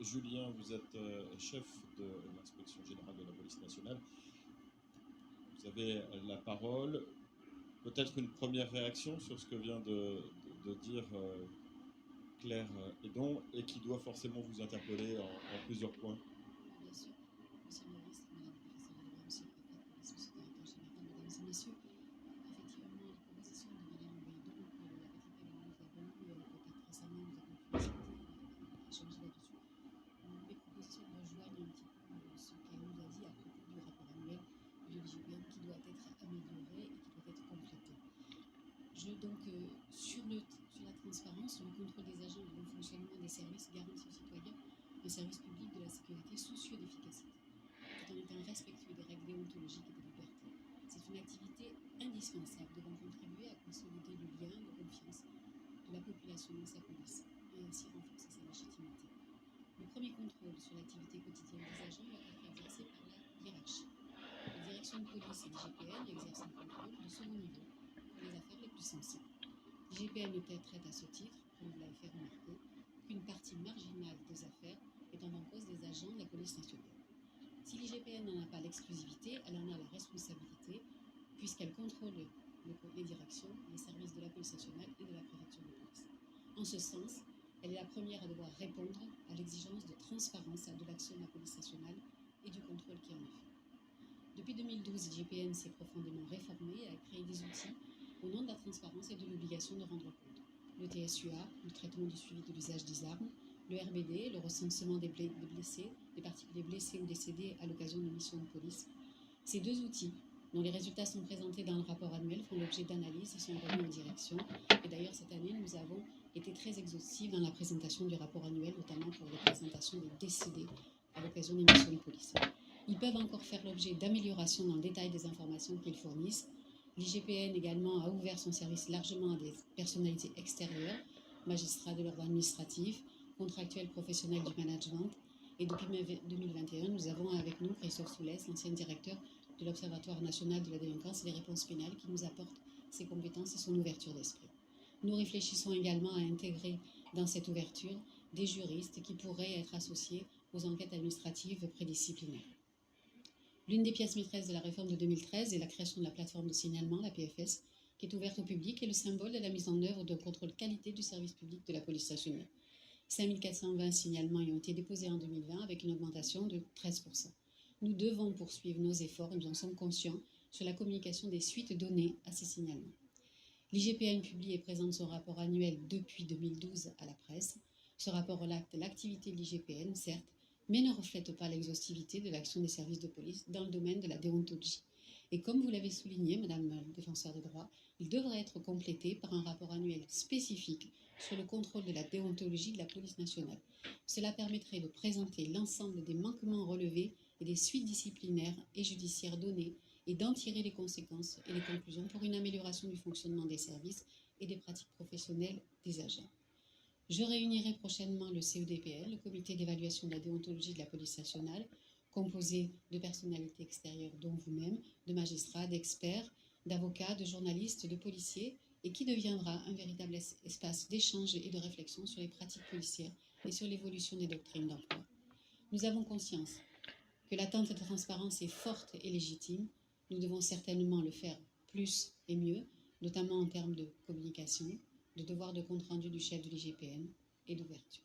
Julien, vous êtes chef de l'inspection générale de la police nationale. Vous avez la parole. Peut-être une première réaction sur ce que vient de dire Claire Hédon et qui doit forcément vous interpeller en plusieurs points. Bien sûr, monsieur le ministre, madame la professeure de droit, monsieur le préfet de police, monsieur le directeur général, mesdames et messieurs, effectivement, les propositions de madame Hédon, la petite réunion nous avons eue, peut-être récemment, nous avons pu discuter, échanger là-dessus. Mes propositions rejoignent un petit peu ce qu'elle nous a dit à propos du rapport annuel de l'IGPN qui doit être amélioré et qui doit être complété. Donc, sur la transparence, le contrôle des agents et le bon fonctionnement des services garantit aux citoyens un service public de la sécurité soucieux d'efficacité, tout en étant respectueux des règles déontologiques et des libertés. C'est une activité indispensable devant contribuer à consolider le lien de confiance de la population dans sa police et ainsi renforcer sa légitimité. Le premier contrôle sur l'activité quotidienne des agents va être exercé par la hiérarchie. La direction de police et l'IGPN exercent un contrôle de second niveau pour les affaires les plus sensibles. L'IGPN ne traite à ce titre, comme vous l'avez fait remarquer, qu'une partie marginale des affaires étant en cause des agents de la police nationale. Si l'IGPN n'en a pas l'exclusivité, elle en a la responsabilité, puisqu'elle contrôle les directions, les services de la police nationale et de la préfecture de police. En ce sens, elle est la première à devoir répondre à l'exigence de transparence de l'action de la police nationale et du contrôle qui en est fait. Depuis 2012, l'IGPN s'est profondément réformée et a créé des outils au nom de la transparence et de l'obligation de rendre compte. Le TSUA, le traitement du suivi de l'usage des armes, le RBD, le recensement des blessés, des particuliers blessés ou décédés à l'occasion de missions de police. Ces deux outils, dont les résultats sont présentés dans le rapport annuel, font l'objet d'analyses et sont remis en direction. Et d'ailleurs, cette année, nous avons été très exhaustifs dans la présentation du rapport annuel, notamment pour les présentations des décédés à l'occasion des missions de police. Ils peuvent encore faire l'objet d'améliorations dans le détail des informations qu'ils fournissent. L'IGPN également a ouvert son service largement à des personnalités extérieures, magistrats de l'ordre administratif, contractuels professionnels du management. Et depuis 2021, nous avons avec nous Christophe Soulès, l'ancien directeur de l'Observatoire national de la délinquance et des réponses pénales, qui nous apporte ses compétences et son ouverture d'esprit. Nous réfléchissons également à intégrer dans cette ouverture des juristes qui pourraient être associés aux enquêtes administratives prédisciplinaires. L'une des pièces maîtresses de la réforme de 2013 est la création de la plateforme de signalement, la PFS, qui est ouverte au public et le symbole de la mise en œuvre d'un contrôle qualité du service public de la police nationale. 5420 signalements y ont été déposés en 2020 avec une augmentation de 13%. Nous devons poursuivre nos efforts, et nous en sommes conscients, sur la communication des suites données à ces signalements. L'IGPN publie et présente son rapport annuel depuis 2012 à la presse. Ce rapport relate l'activité de l'IGPN, certes, mais ne reflète pas l'exhaustivité de l'action des services de police dans le domaine de la déontologie. Et comme vous l'avez souligné, Madame la défenseure des droits, il devrait être complété par un rapport annuel spécifique sur le contrôle de la déontologie de la police nationale. Cela permettrait de présenter l'ensemble des manquements relevés et des suites disciplinaires et judiciaires données et d'en tirer les conséquences et les conclusions pour une amélioration du fonctionnement des services et des pratiques professionnelles des agents. Je réunirai prochainement le CEDPL, le comité d'évaluation de la déontologie de la police nationale, composé de personnalités extérieures dont vous-même, de magistrats, d'experts, d'avocats, de journalistes, de policiers, et qui deviendra un véritable espace d'échange et de réflexion sur les pratiques policières et sur l'évolution des doctrines d'emploi. Nous avons conscience que l'attente de transparence est forte et légitime. Nous devons certainement le faire plus et mieux, notamment en termes de communication, de devoir de compte rendu du chef de l'IGPN et d'ouverture.